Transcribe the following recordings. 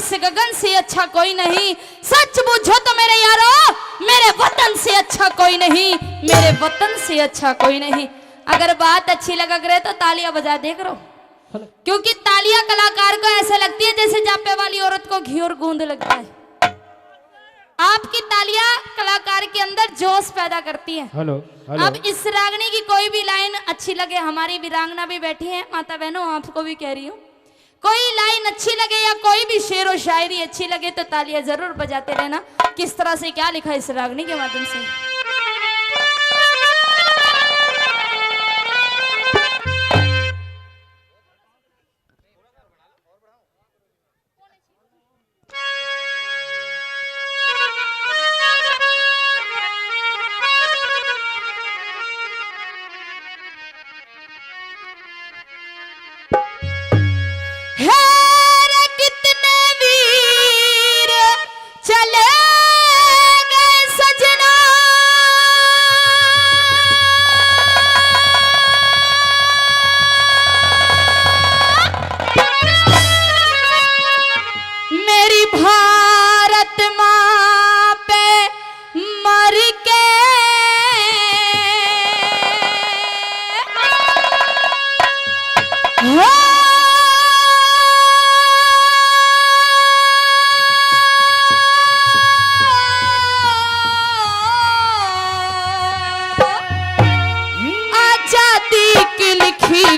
इस गगन से अच्छा कोई नहीं। सच पूछो तो मेरे यारो, मेरे वतन से अच्छा कोई नहीं, मेरे वतन से अच्छा कोई नहीं। अगर बात अच्छी लगा करे तो तालियां बजा दे करो, क्योंकि तालियां कलाकार को ऐसे लगती है जैसे जापे वाली औरत को घी और गूंद लगता है। आपकी तालियां कलाकार के अंदर जोश पैदा करती है। हेलो अब इस रागनी की कोई भी लाइन अच्छी लगे, हमारी वीरांगना भी बैठी है, माता बहनों आपको भी कह रही हूँ, कोई लाइन अच्छी लगे या कोई भी शेर और शायरी अच्छी लगे तो तालियां जरूर बजाते रहना। किस तरह से क्या लिखा है इस रागनी के माध्यम से।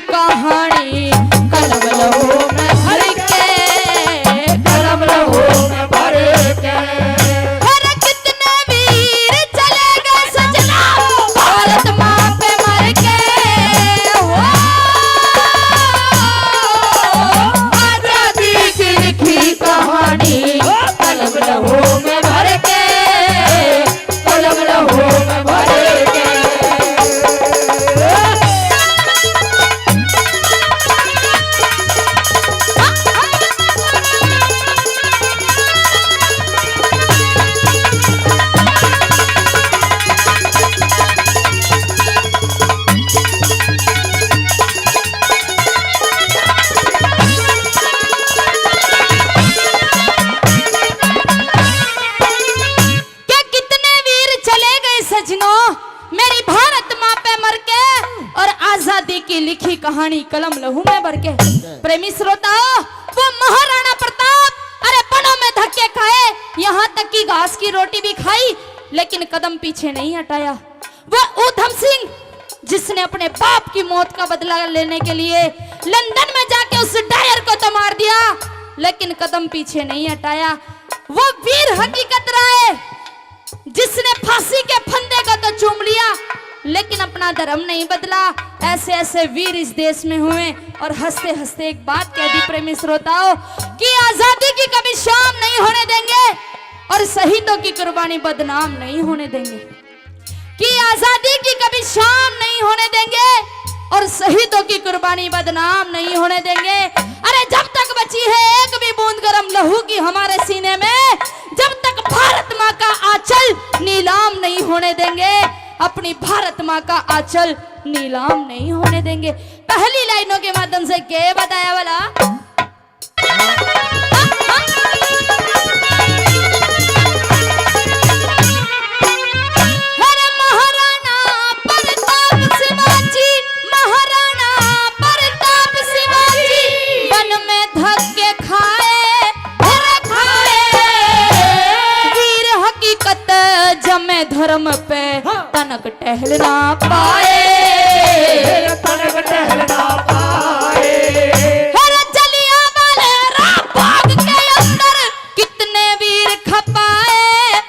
कहानी कलम लहू में भर के, कलम लहू में भर के, अरे कितने वीर चले गए सजना भारत माँ पे मर के। आजादी की लिखी कहानी कलम लहू में भर के, कलम लहू में भर के। मेरी भारत माँ पे मर के और आजादी की लिखी कहानी कलम लहू में भर के। प्रेमी श्रोताओं, वो महाराणा प्रताप अरे बनों में धक्के खाए, यहाँ तक कि घास की रोटी भी खाई, लेकिन कदम पीछे नहीं हटाया। वो ऊधम सिंह जिसने अपने बाप की मौत का बदला लेने के लिए लंदन में जाके उस डायर को तो मार दिया, लेकिन कदम पीछे नहीं हटाया। वो वीर हकीकत राय जिसने फांसी के फंदे को तो चूम लिया, लेकिन अपना धर्म नहीं बदला। ऐसे ऐसे वीर इस देश में हुए और हंसते हंसते एक बात कह दी प्रेमी श्रोताओं कि आजादी की कभी शाम नहीं होने देंगे और शहीदों की कुर्बानी बदनाम नहीं होने देंगे, कि आजादी की कभी शाम नहीं होने देंगे और शहीदों की कुर्बानी बदनाम नहीं होने देंगे। अरे जब तक बची है एक भी बूंद गरम लहू की हमारे सीने में, जब तक भारत माँ का आंचल नीलाम नहीं होने देंगे, अपनी भारत माँ का आंचल नीलाम नहीं होने देंगे। पहली लाइनों के माध्यम से क्या बताया वाला, धर्म पे तनक टहलना पाए, तनक टहलना पाए। जलियांवाला बाग के अंदर कितने वीर खपाए,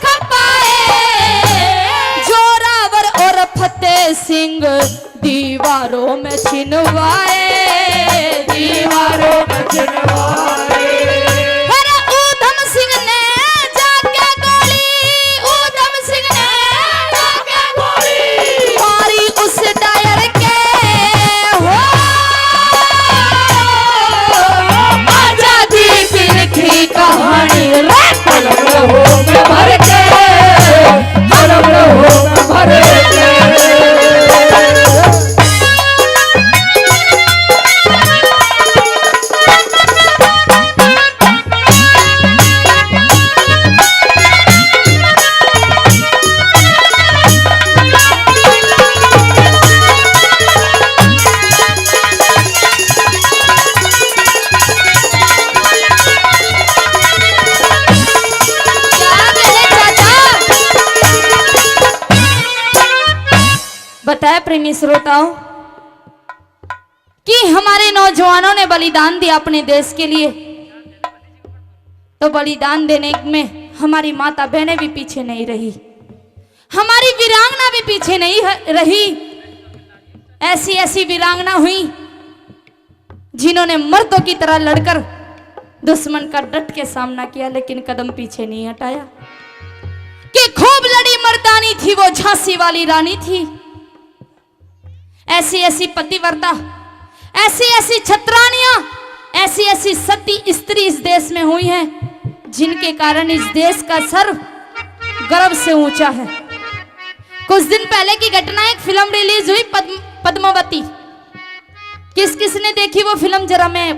खपाए। जोरावर और फतेह सिंह दीवारों में छिनवाए, दीवारों में छिनवाए। प्रेमी श्रोताओं कि हमारे नौजवानों ने बलिदान दिया अपने देश के लिए, तो बलिदान देने में हमारी माता बहनें भी पीछे नहीं रही, हमारी वीरांगना भी पीछे नहीं रही। ऐसी ऐसी वीरांगना हुई जिन्होंने मर्दों की तरह लड़कर दुश्मन का डट के सामना किया, लेकिन कदम पीछे नहीं हटाया। कि खूब लड़ी मर्दानी थी वो झांसी वाली रानी थी। ऐसी ऐसी पतिव्रता, ऐसी ऐसी छत्रानियां, ऐसी ऐसी सती स्त्री इस देश में हुई हैं जिनके कारण इस देश का सर गर्व से ऊंचा है। कुछ दिन पहले की घटना, एक फिल्म रिलीज हुई पद्मावती। किस किस ने देखी वो फिल्म, जरा मैं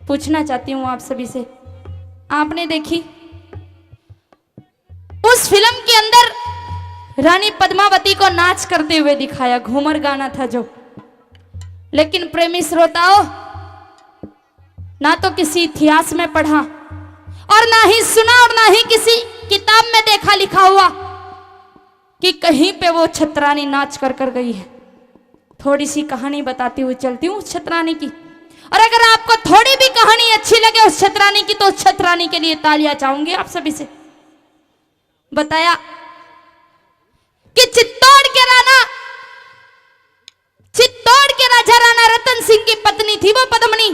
पूछना चाहती हूं आप सभी से, आपने देखी? उस फिल्म के अंदर रानी पद्मावती को नाच करते हुए दिखाया, घूमर गाना था जो। लेकिन प्रेमी श्रोताओं, ना तो किसी इतिहास में पढ़ा और ना ही सुना और ना ही किसी किताब में देखा लिखा हुआ कि कहीं पे वो छतरानी नाच कर गई है। थोड़ी सी कहानी बताती हुई चलती हूँ उस छतरानी की, और अगर आपको थोड़ी भी कहानी अच्छी लगे उस छतरानी की तो उस छतरानी के लिए तालियां चाहूंगी आप सभी से। बताया कि चित्तौड़ के राजा राणा रतन सिंह की पत्नी थी वो पद्मनी।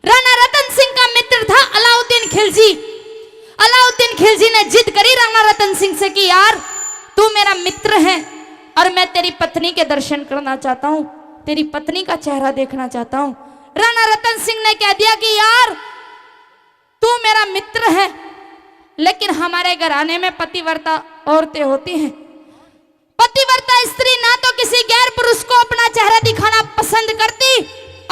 राणा रतन सिंह का मित्र था अलाउद्दीन खिलजी। अलाउद्दीन खिलजी ने जिद करी राणा रतन सिंह से कि यार तू मेरा मित्र है और मैं तेरी पत्नी के दर्शन करना चाहता हूं, तेरी पत्नी का चेहरा देखना चाहता हूं। राणा रतन सिंह ने कह दिया कि यार तू मेरा मित्र है, लेकिन हमारे घराने में पतिव्रता औरतें होती हैं। पतिव्रता स्त्री ना तो किसी गैर पुरुष को अपना चेहरा दिखाना पसंद करती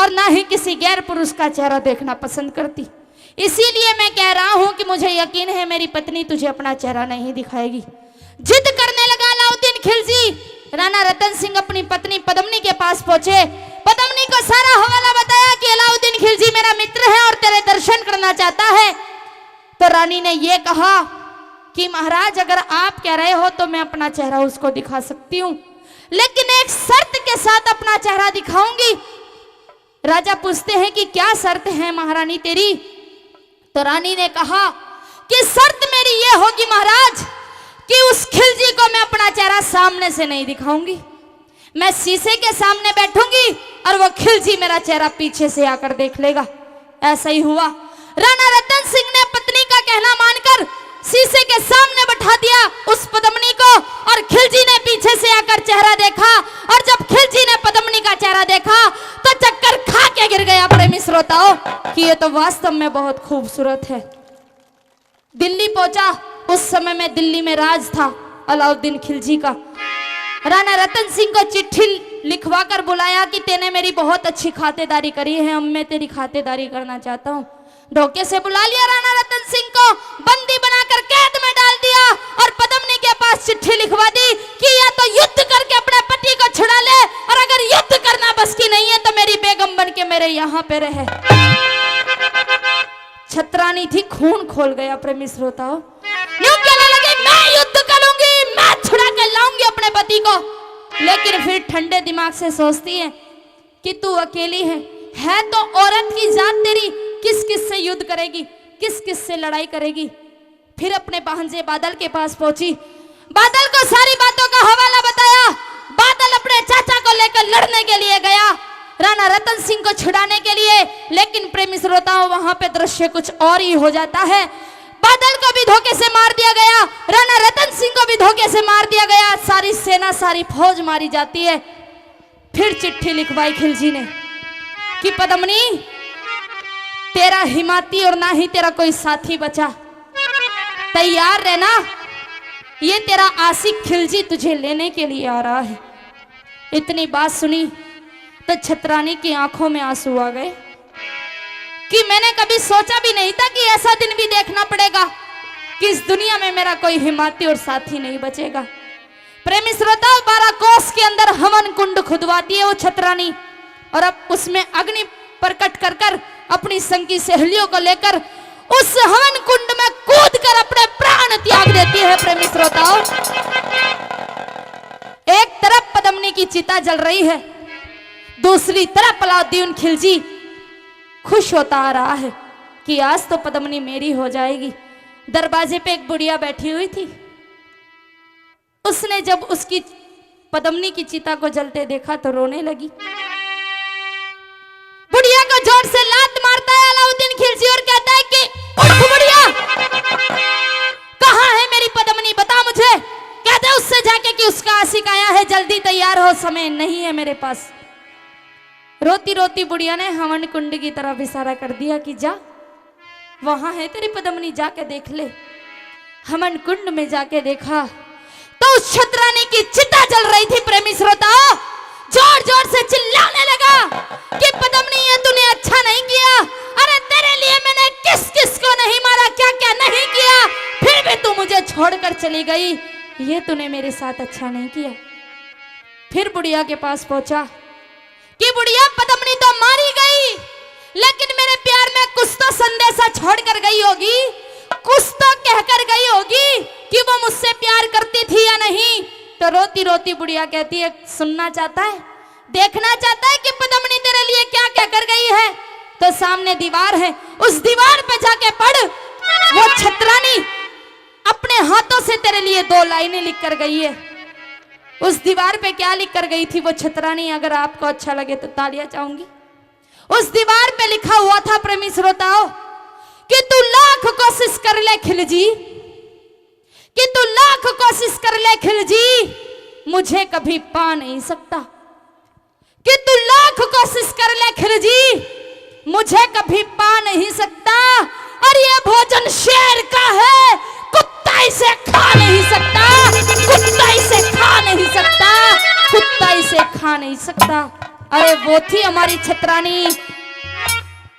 और ना ही किसी गैर पुरुष का चेहरा देखना पसंद करती। इसीलिए मैं कह रहा हूं कि मुझे यकीन है मेरी पत्नी तुझे अपना चेहरा नहीं दिखाएगी। जिद करने लगा अलाउद्दीन खिलजी। राणा रतन सिंह अपनी पत्नी पद्मनी के पास पहुंचे, पद्मनी को सारा हवाला बताया कि अलाउद्दीन खिलजी मेरा मित्र है और तेरे दर्शन करना चाहता है। तो रानी ने यह कहा कि महाराज अगर आप कह रहे हो तो मैं अपना चेहरा उसको दिखा सकती हूं, लेकिन एक शर्त के साथ अपना चेहरा दिखाऊंगी। राजा पूछते हैं कि क्या शर्त है महारानी तेरी? तो रानी ने कहा कि शर्त मेरी यह होगी महाराज कि उस खिलजी को मैं अपना चेहरा सामने से नहीं दिखाऊंगी, मैं शीशे के सामने बैठूंगी और वो खिलजी मेरा चेहरा पीछे से आकर देख लेगा। ऐसा ही हुआ। राणा रतन सिंह ने पत्नी का कहना मानकर शीशे के सामने बैठा दिया उस पद्मनी को, और खिलजी ने पीछे से आकर चेहरा देखा, और जब खिलजी ने पद्मनी का चेहरा देखा तो चक्कर खा के गिर गया प्रेमी श्रोताओं कि ये तो वास्तव में बहुत खूबसूरत है। दिल्ली पहुंचा। उस समय में दिल्ली में राज था अलाउद्दीन खिलजी का। राणा रतन सिंह को चिट्ठी लिखवा कर बुलाया कि तेने मेरी बहुत अच्छी खातेदारी करी है, अब मैं तेरी खातेदारी करना चाहता हूँ। धोखे से बुला लिया राणा रतन सिंह को, बंदी बनाकर कैद में डाल दिया और पद्मनी के पास चिट्ठी लिखवा दी कि या तो युद्ध करके अपने पति को छुड़ा ले, और अगर युद्ध करना बस की नहीं है तो मेरी बेगम बन के मेरे यहाँ पे रहे। छतरानी थी, खून खोल गया प्रेमी श्रोताओं। यूं कहने लगी मैं युद्ध करूंगी, मैं छुड़ा के लाऊंगी अपने पति को, लेकिन फिर ठंडे दिमाग से सोचती है कि तू अकेली है तो औरत की जात तेरी, किस किस से युद्ध करेगी, किस किस से लड़ाई करेगी। फिर अपने भांजे बादल के पास पहुंची, बादल को सारी बातों का हवाला बताया। बादल अपने चाचा को लेकर लड़ने के लिए गया राणा रतन सिंह को छुड़ाने के लिए, लेकिन प्रेमी श्रोताओं वहां पे दृश्य कुछ और ही हो जाता है। बादल को भी धोखे से मार दिया गया, राणा रतन सिंह को भी धोखे से मार दिया गया, सारी सेना सारी फौज मारी जाती है। फिर चिट्ठी लिखवाई खिलजी ने कि पद्मनी तेरा हिमाती और ना ही तेरा कोई साथी बचा, तैयार रहना, ये तेरा आशिक खिलजी तुझे लेने के लिए आ रहा है। इतनी बात सुनी तो छतरानी की आंखों में आंसू आ गए कि मैंने कभी सोचा भी नहीं था कि ऐसा दिन भी देखना पड़ेगा कि इस दुनिया में मेरा कोई हिमाती और साथी नहीं बचेगा। प्रेमी श्रोताओं, 12 कोस के अंदर हवन कुंड खुदवाती है वो छतरानी, और अब उसमें अग्नि प्रकट कर कर अपनी संगी सहेलियों को लेकर उस हवन कुंड में कूद कर अपने प्राण त्याग देती है। प्रेमी श्रोताओं, एक तरफ पद्मनी की चिता जल रही है, दूसरी तरफ अलाउद्दीन खिलजी खुश होता आ रहा है कि आज तो पद्मनी मेरी हो जाएगी। दरवाजे पे एक बुढ़िया बैठी हुई थी। उसने जब उसकी पद्मनी की चिता को जलते देखा तो रोने लगी। बुढ़िया को जोर से लात मारता है अलाउद्दीन खिलजी और कहता है कि उठ बुढ़िया, कहाँ है मेरी पद्मनी, बता मुझे। कहते हैं उससे जाके कि उसका आशिक आया है, जल्दी तैयार हो, समय नहीं है मेरे पास। रोती रोती बुढ़िया ने हवन कुंड की तरफ इशारा कर दिया कि जा, वहां है तेरी पद्मनी, जाके देख ले। हवन कुंड में जाके देखा तो उस छतरानी की चिता जल रही थी। प्रेमी श्रोताओ, जोर जोर से चिल्लाने लगा कि पद्मनी ये तूने अच्छा नहीं किया, अरे तेरे लिए मैंने किस किस को नहीं मारा, क्या क्या नहीं किया, फिर भी तू मुझे छोड़कर चली गई, ये तूने मेरे साथ अच्छा नहीं किया। फिर बुढ़िया के पास पहुंचा कि बुढ़िया पद्मनी तो मारी गई, लेकिन मेरे प्यार में कुछ तो संदेशा छोड़ कर गई होगी, कुछ तो कहकर गई होगी कि वो मुझसे प्यार करती थी या नहीं। तो रोती रोती बुढ़िया कहती है, सुनना चाहता है, देखना चाहता है कि पद्मनी तेरे लिए क्या क्या कर गई है? तो सामने दीवार है, उस दीवार पे जाके पढ़, वो छतरानी अपने हाथों से तेरे लिए 2 लाइनें लिख कर गई है। उस दीवार पे क्या लिख कर गई थी वो छतरानी, अगर आपको अच्छा लगे तो तालियां चाहूंगी। उस दीवार पे लिखा हुआ था प्रेमी श्रोताओं कि तू लाख कोशिश कर ले खिलजी, कि तू लाख कोशिश कर ले खिलजी, मुझे कभी पा नहीं सकता। कि तू लाख कोशिश कर ले खिलजी, मुझे कभी पा नहीं सकता। और ये भोजन शेर का है, कुत्ता इसे खा नहीं सकता, कुत्ता इसे खा नहीं सकता, कुत्ता इसे खा नहीं सकता। अरे वो थी हमारी छतरानी,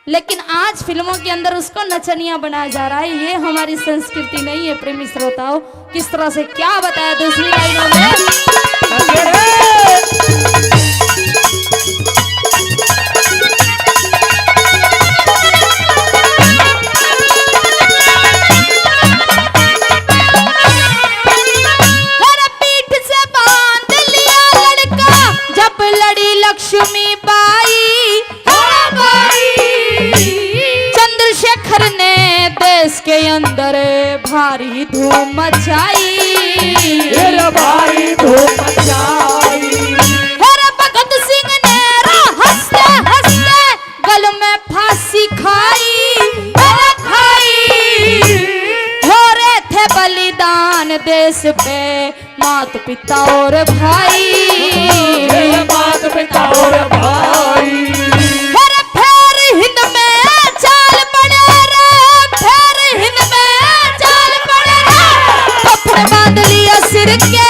लेकिन आज फिल्मों के अंदर उसको नचनिया बनाया जा रहा है। ये हमारी संस्कृति नहीं है। प्रेमी श्रोताओं, किस तरह से क्या बताया दूसरी लाइनों में। लक्ष्मी बाई चंद्रशेखर ने देश के अंदर भारी धूम मचाई, भारी धूम मचाई। भगत सिंह ने हंसते हंसते गल में फांसी खाई, हो रहे थे बलिदान देश पे माता पिता और भाई, माता पिता और भाई। फिर हिंद में चाल पड़े रे, फिर हिंद में चाल पड़े रे, कपड़े बांध लिया सिर के,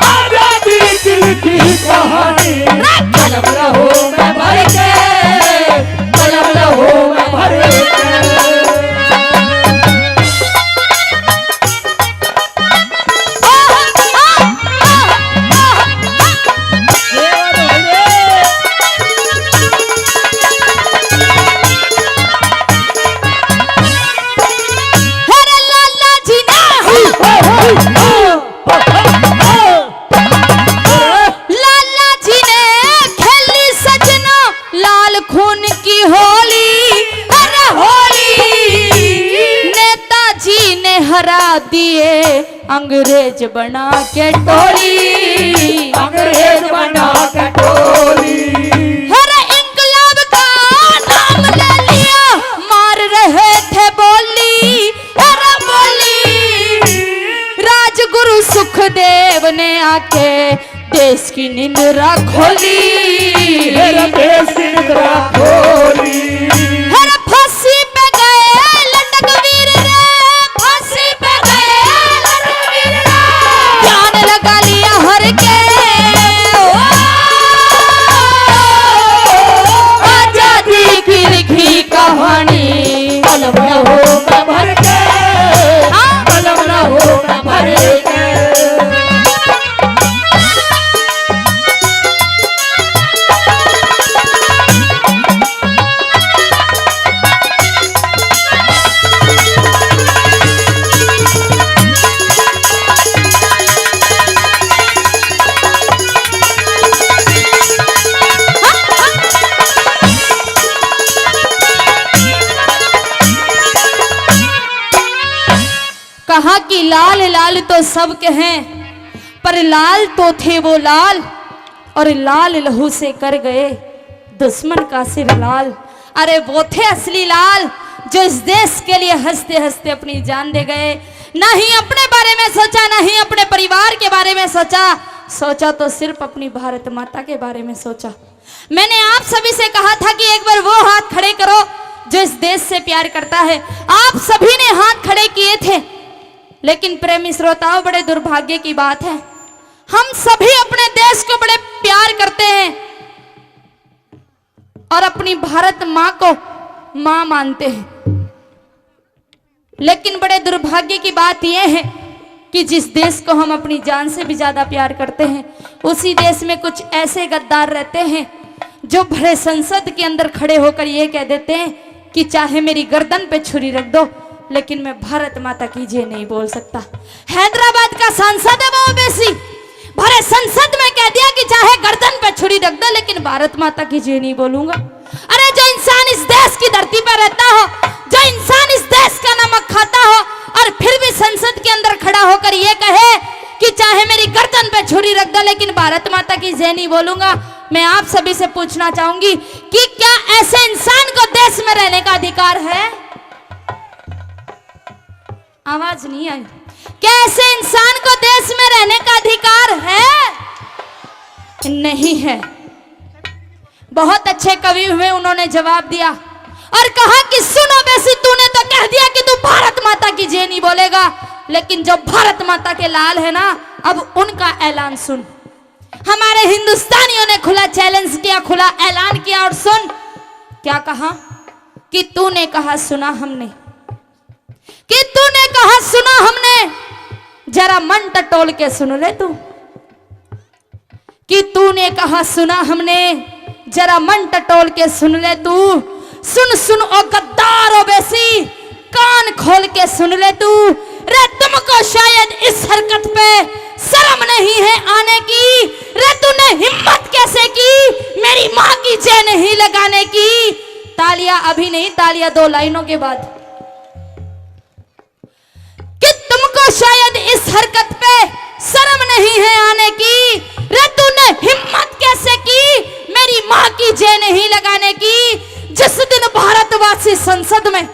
आजादी की कहानी, कलम रहो मैं भर के, कलम रहो मैं भर के। लाला जी ने खेली सजना लाल खून की होली, अरे होली। नेताजी ने हरा दिए अंग्रेज बना के टोली, अंग्रेज बना के टोली। हरे इंकलाब का नाम ले लिया, मार रहे थे बोली, अरे बोली। राजगुरु सुखदेव ने आके देश की निंद्रा खोली, देश की निंद्रा खोली। हर फांसी पे गए लटक वीर रे, फांसी पे गए लटक वीर रे, जान लगा लिया हर के, आजादी की लिखी कहानी, कलम न हो मैं भर के, कलम न हो मैं भर के। तो सबके हैं, पर लाल तो थे वो लाल, और लाल लहू से कर गए दुश्मन का सिर लाल। अरे वो थे असली लाल जो इस देश के लिए हंसते हंसते अपनी जान दे गए। ना ही अपने बारे में सोचा, ना ही अपने परिवार के बारे में सोचा तो सिर्फ अपनी भारत माता के बारे में सोचा। मैंने आप सभी से कहा था कि एक बार वो हाथ खड़े करो जो इस देश से प्यार करता है। आप सभी ने हाथ खड़े किए थे, लेकिन प्रेमी श्रोताओं, बड़े दुर्भाग्य की बात है, हम सभी अपने देश को बड़े प्यार करते हैं और अपनी भारत मां को मां मानते हैं। लेकिन बड़े दुर्भाग्य की बात यह है कि जिस देश को हम अपनी जान से भी ज्यादा प्यार करते हैं, उसी देश में कुछ ऐसे गद्दार रहते हैं जो भरे संसद के अंदर खड़े होकर ये कह देते हैं कि चाहे मेरी गर्दन पे छुरी रख दो, लेकिन मैं भारत माता की जय नहीं बोल सकता। हैदराबाद का सांसद है वो ओवैसी, भरे संसद में कह दिया कि चाहे गर्दन पे छुरी रख दो, लेकिन भारत माता की जय नहीं बोलूंगा। अरे जो इंसान इस देश की धरती पर रहता हो, जो इंसान इस देश का नमक खाता हो, और फिर भी संसद के अंदर खड़ा होकर ये कहे कि चाहे मेरी गर्दन पे छुरी रख दो, लेकिन भारत माता की जय नहीं बोलूंगा, मैं आप सभी से पूछना चाहूंगी कि क्या ऐसे इंसान को देश में रहने का अधिकार है? आवाज नहीं आई। क्या ऐसे इंसान को देश में रहने का अधिकार है? नहीं है। बहुत अच्छे कवि हुए, उन्होंने जवाब दिया और कहा कि सुनो बेसी, तूने तो कह दिया कि तू भारत माता की जय नहीं बोलेगा, लेकिन जो भारत माता के लाल है ना, अब उनका ऐलान सुन। हमारे हिंदुस्तानियों ने खुला चैलेंज किया, खुला ऐलान किया, और सुन क्या कहा कि तूने कहा सुना हमने, कि तूने कहा सुना हमने, जरा मन टटोल के सुन ले तू, कि तूने कहा सुना हमने, जरा मन टटोल के सुन ले तू। सुन सुन ओ गद्दार ओवैसी, कान खोल के सुन ले तू। रे तुमको शायद इस हरकत पे शर्म नहीं है आने की, रे तूने हिम्मत कैसे की मेरी माँ की जय नहीं लगाने की। तालियां अभी नहीं, तालियां 2 लाइनों के बाद। कि तुमको शायद इस हरकत पे शर्म नहीं है आने की, रे तूने हिम्मत कैसे की मेरी माँ की जय नहीं लगाने की। जिस दिन भारतवासी संसद में,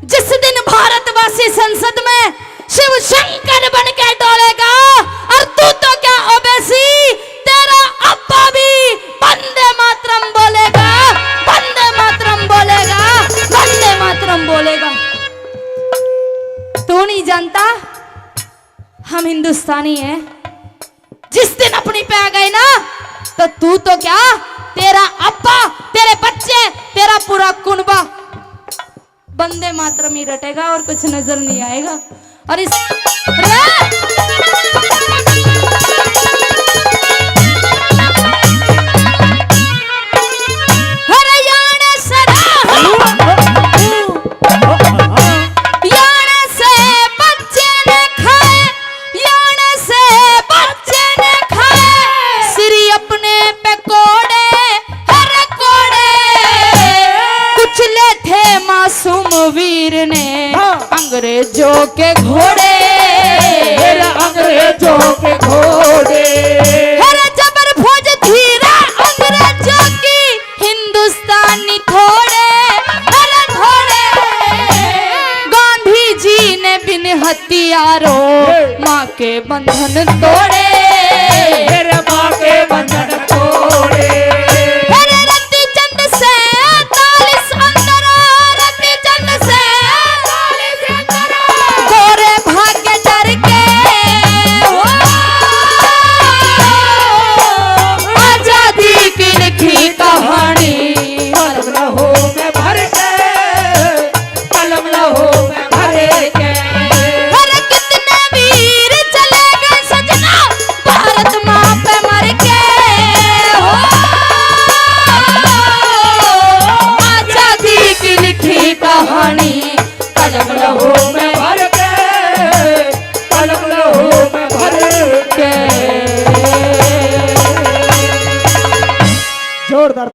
जिस दिन भारतवासी संसद में शिव शंकर बन के डोलेगा, और तू तो क्या ओवैसी, तेरा अब्बा भी वंदे मातरम बोलेगा, वंदे मातरम बोलेगा, वंदे मातरम बोलेगा। तू नहीं जानता हम हिंदुस्तानी हैं। जिस दिन अपनी पे आ गए ना, तो तू तो क्या, तेरा अब्बा, तेरे बच्चे, तेरा पूरा कुनबा वंदे मातरम ही रटेगा और कुछ नजर नहीं आएगा। और इस वीर ने अंग्रेजों के घोड़े, अंग्रेजों के घोड़े, हर जबर फौज धीरा अंग्रेजों की, हिंदुस्तानी थोड़े, हर थोड़े। गांधी जी ने बिन हथियारों माँ के बंधन तोड़े,